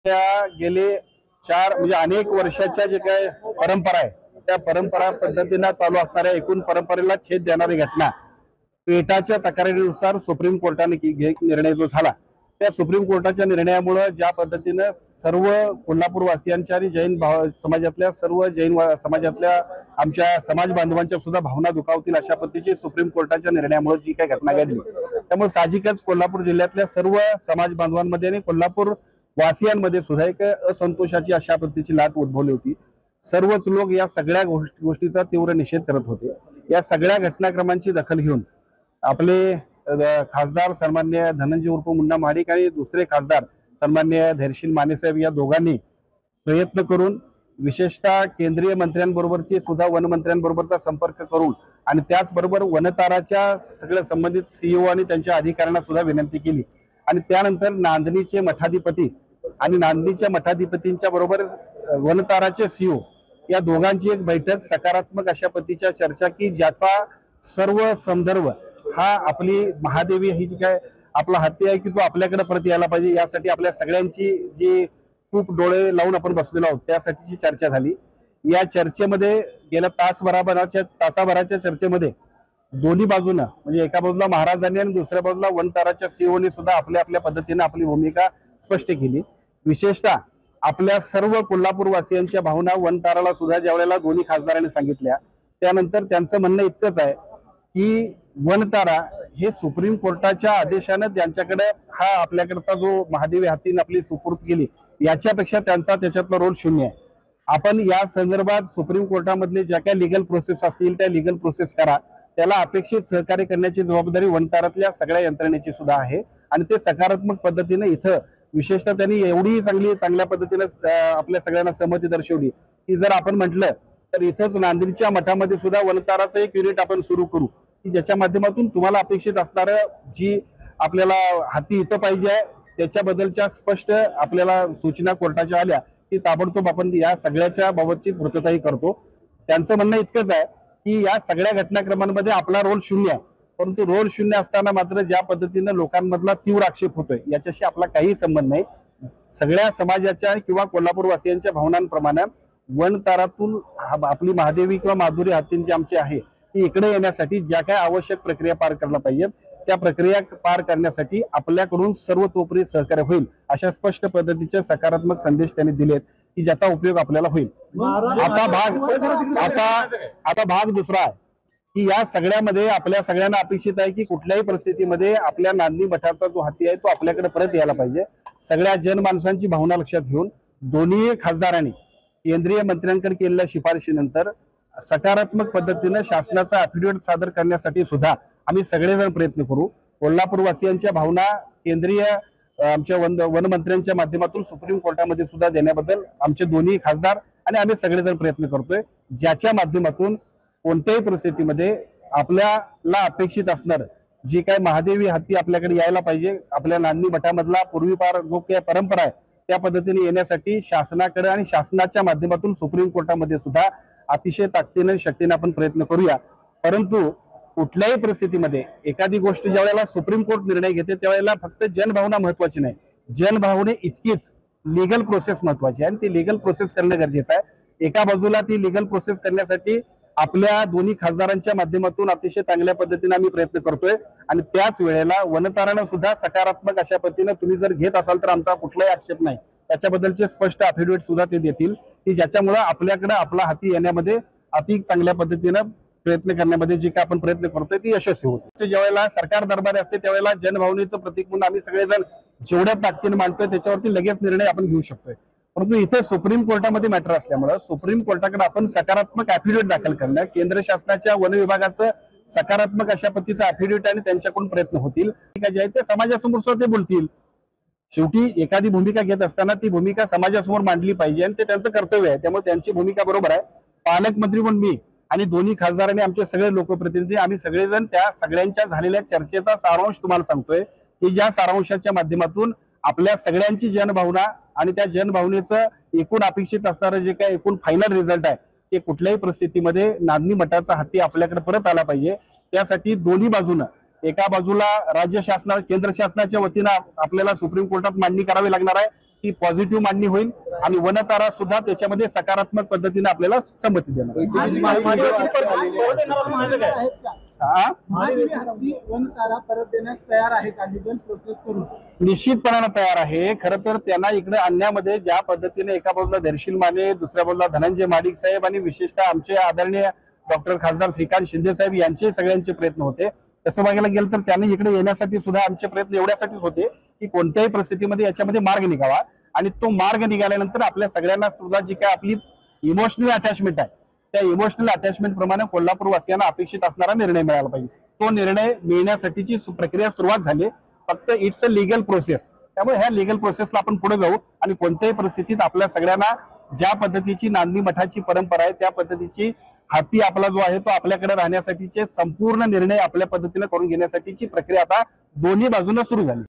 गेले म्हणजे अनेक वर्षाच्या जे काय परंपरा आहे त्या परंपरा पद्धतीने चालू असणाऱ्या एकूण परंपरेला छेद देणारी घटना पेटाच्या तक्रारीनुसार सुप्रीम कोर्टाने निर्णय जो झाला त्या सुप्रीम कोर्टाच्या निर्णयामुळे ज्या पद्धतीने सर्व कोल्हापूर वासियांच्या आणि जैन समाजातल्या सर्व जैन समाजातल्या आमच्या समाज बांधवांच्या सुद्धा भावना दुखावतील अशा पद्धतीची सुप्रीम कोर्टाच्या निर्णयामुळे जी काही घटना घडली त्यामुळे साहजिकच कोल्हापूर जिल्ह्यातल्या सर्व समाज बांधवांमध्ये आणि कोल्हापूर वासियांमध्ये सुद्धा एक असंतोषाची अशा पद्धतीची लाट उद्भवली होती। सर्वच लोक या सगळ्या गोष्टीचा तीव्र निषेध करत होते। या सगळ्या घटनाक्रमांची दखल घेऊन आपले खासदार सन्माननीय धनंजय उर्फ मुन्ना महाडिक आणि दुसरे खासदार सन्माननीय धैर्यशील मानेसाहेब या दोघांनी प्रयत्न करून विशेषतः केंद्रीय मंत्र्यांबरोबरची सुद्धा वनमंत्र्यांबरोबरचा संपर्क करून आणि त्याचबरोबर वनताराच्या सगळ्या संबंधित सीईओ आणि त्यांच्या अधिकाऱ्यांना सुद्धा विनंती केली आणि त्यानंतर नांदणीचे मठाधिपती आणि नांदणीच्या मठाधिपतींच्या बरोबर वनताराचे सीईओ या दोघांची एक बैठक सकारात्मक अशा पद्धतीच्या चर्चा की ज्याचा सर्व संदर्भ हा आपली महादेवी ही जी काय आपला हत्ती आहे की तो आपल्याकडे परत यायला पाहिजे यासाठी आपल्या सगळ्यांची जी खूप डोळे लावून आपण बसलेलो आहोत त्यासाठीची चर्चा झाली। या चर्चेमध्ये गेल्या तासाभराच्या चर्चेमध्ये दोन्ही बाजूने म्हणजे एका बाजूला महाराजांनी आणि दुसऱ्या बाजूला वनताराच्या सीईओनी सुद्धा आपल्या आपल्या पद्धतीने आपली भूमिका स्पष्ट केली। विशेषतः आपल्या सर्व कोल्हापूर वासियांच्या भावना वनताराला सुद्धा ज्यावेळेला दोन्ही खासदारांनी सांगितल्या त्यानंतर त्यांचं म्हणणं इतकंच आहे की वनतारा हे सुप्रीम कोर्टाच्या आदेशाने त्यांच्याकडे हा आपल्याकडचा जो महादेवी हत्तीने आपली सुपूर्द केली याच्यापेक्षा त्यांचा त्याच्यातला रोल शून्य आहे। आपण या संदर्भात सुप्रीम कोर्टामधले ज्या काही लिगल प्रोसेस असतील त्या लिगल प्रोसेस करा, त्याला अपेक्षित सहकार्य करण्याची जबाबदारी वनतारातल्या सगळ्या यंत्रणेची सुद्धा आहे आणि ते सकारात्मक पद्धतीने इथं विशेषतः त्यांनी एवढी चांगल्या पद्धतीने आपल्या सगळ्यांना सहमती दर्शवली की जर आपण म्हटलं तर इथंच नांदेडच्या मठामध्ये सुद्धा वनताराचं एक युनिट आपण सुरू करू की ज्याच्या माध्यमातून तुम्हाला अपेक्षित असणारं जी आपल्याला हत्ती इथं पाहिजे आहे त्याच्याबद्दलच्या स्पष्ट आपल्याला सूचना कोर्टाच्या आल्या की ताबडतोब आपण या सगळ्याच्या बाबतची पूर्तताही करतो। त्यांचं म्हणणं इतकंच आहे की या सगळ्या घटनाक्रमांमध्ये आपला रोल शून्य आहे, परंतु रोल शून्य असताना मात्र ज्या पद्धतीने लोकांमधला तीव्र आक्षेप होतोय याच्याशी आपला काही संबंध नाही। सगळ्या समाजाच्या किंवा कोल्हापूर वासियांच्या भावनांप्रमाणे वनतारातून आपली महादेवी किंवा माधुरी हत्तींची आमची आहे ती इकडे येण्यासाठी ज्या काय आवश्यक प्रक्रिया पार करायला पाहिजे त्या प्रक्रिया पार करण्यासाठी आपल्याकडून सर्वतोपरी सहकार्य होईल अशा स्पष्ट पद्धतीचे सकारात्मक संदेश त्यांनी दिलेत की ज्याचा उपयोग आपल्याला होईल। आता भाग दुसरा आहे की या सगळ्यामध्ये आपल्या सगळ्यांना अपेक्षित आहे की कुठल्याही परिस्थितीमध्ये आपल्या नांदणी मठाचा जो हत्ती आहे तो आपल्याकडे परत यायला पाहिजे। सगळ्या जनमानसांची भावना लक्षात घेऊन दोन्ही खासदारांनी केंद्रीय मंत्र्यांकडे केलेल्या शिफारशीनंतर सकारात्मक पद्धतीने शासनाचा अफिडेव्हिट सादर करण्यासाठी सुद्धा आम्ही सगळेजण प्रयत्न करू। कोल्हापूर वासियांच्या भावना केंद्रीय आमच्या वनमंत्र्यांच्या माध्यमातून सुप्रीम कोर्टामध्ये सुद्धा देण्याबद्दल आमचे दोन्ही खासदार आणि आम्ही सगळेजण प्रयत्न करतोय ज्याच्या माध्यमातून कोणत्याही परिस्थितीमध्ये आपल्याला अपेक्षित असणार जी काय महादेवी हत्ती आपल्याकडे यायला पाहिजे आपल्या नांदणी मठामधला पूर्वीपार जो काही परंपरा आहे त्या पद्धतीने येण्यासाठी शासनाकडे आणि शासनाच्या माध्यमातून सुप्रीम कोर्टामध्ये सुद्धा अतिशय ताकदीने शक्तीने आपण प्रयत्न करूया। परंतु कुठल्याही परिस्थितीमध्ये एखादी गोष्ट ज्या वेळेला सुप्रीम कोर्ट निर्णय घेते त्यावेळेला फक्त जनभावना महत्वाची नाही, जनभावने इतकीच लीगल प्रोसेस महत्वाची आहे आणि ती लीगल प्रोसेस करणं गरजेचं आहे। एका बाजूला ती लीगल प्रोसेस करण्यासाठी आपल्या दोन्ही खासदारांच्या माध्यमातून अतिशय चांगल्या पद्धतीने आम्ही प्रयत्न करतोय आणि त्याच वेळेला वनतारानं सुद्धा सकारात्मक अशा पद्धतीने तुम्ही जर घेत असाल तर आमचा कुठलाही आक्षेप नाही त्याच्याबद्दलचे स्पष्ट अफिडेव्हिट सुद्धा ते देतील की ज्याच्यामुळे आपल्याकडे आपला हाती येण्यामध्ये अति चांगल्या पद्धतीनं प्रयत्न करण्यामध्ये जे काय आपण प्रयत्न करतोय ती यशस्वी होते। ज्यावेळेला सरकार दरबारी असते त्यावेळेला जनभावनेचं प्रतीक म्हणून आम्ही सगळेजण जेवढ्या ताकदीने मांडतोय त्याच्यावरती लगेच निर्णय आपण घेऊ शकतोय, परंतु इथे सुप्रीम कोर्टामध्ये मॅटर असल्यामुळे सुप्रीम कोर्टाकडे आपण सकारात्मक अफिडेव्हिट दाखल करणं केंद्र शासनाच्या वन विभागाचं सकारात्मक अशा पद्धतीचं अफिडेव्हिट आणि त्यांच्याकडून प्रयत्न होतील जे आहे ते समाजासमोर सुद्धा ते बोलतील। शेवटी एखादी भूमिका घेत असताना ती भूमिका समाजासमोर मांडली पाहिजे आणि ते त्यांचं कर्तव्य आहे, त्यामुळे त्यांची भूमिका बरोबर आहे। पालकमंत्री म्हणून मी आणि दोन्ही खासदार आणि आमचे सगळे लोकप्रतिनिधी आम्ही सगळेजण त्या सगळ्यांच्या झालेल्या चर्चेचा सारांश तुम्हाला सांगतोय की ज्या सारांशाच्या माध्यमातून आपल्या सगळ्यांची जनभावना आणि त्या जनभावनेचं एकूण अपेक्षित असणारं जे काय एकूण फायनल रिझल्ट आहे ते कुठल्याही परिस्थितीमध्ये नांदणी मठाचा हत्ती आपल्याकडे परत आला पाहिजे। त्यासाठी दोन्ही बाजूनं एका बाजूला राज्य शासना केंद्र शासनाच्या वतीनं आपल्याला सुप्रीम कोर्टात मांडणी करावी लागणार आहे ती पॉझिटिव्ह मांडणी होईल आणि वनतारा सुद्धा त्याच्यामध्ये सकारात्मक पद्धतीने आपल्याला संमती देणार. वनतारा परत देण्यास तयार आहे का? लिगल प्रोसेस करून निश्चितपणाने तयार आहे. खरं तर त्यांना इकडे आणण्यामध्ये ज्या पद्धतीने एका बाजूला धैर्यशील माने, दुसऱ्या बाजूला धनंजय महाडिक साहेब आणि विशेषतः आमचे आदरणीय डॉक्टर खासदार श्रीकांत शिंदे साहेब यांचे सगळ्यांचे प्रयत्न होते. तसं बघायला गेलं तर त्यांनी इकडे येण्यासाठी सुद्धा आमचे प्रयत्न एवढ्यासाठीच होते की कोणत्याही परिस्थितीमध्ये याच्यामध्ये मार्ग निघावा आणि तो मार्ग निघाल्यानंतर आपल्या सगळ्यांना सुद्धा जी काय आपली इमोशनल अटॅचमेंट आहे त्या इमोशनल अटॅचमेंट प्रमाणे कोल्हापूर वासियांना अपेक्षित असणारा निर्णय मिळाला पाहिजे. तो निर्णय मिळण्यासाठीची प्रक्रिया सुरुवात झाली. फक्त इट्स अ लिगल प्रोसेस. त्यामुळे ह्या लिगल प्रोसेसला आपण पुढे जाऊ आणि कोणत्याही परिस्थितीत आपल्या सगळ्यांना ज्या पद्धतीची नांदी मठाची परंपरा आहे त्या पद्धतीची हाती आपला जो आहे तो आपल्याकडे राहण्यासाठीचे संपूर्ण निर्णय आपल्या पद्धतीने करून घेण्यासाठीची प्रक्रिया आता दोन्ही बाजूने सुरू झाली.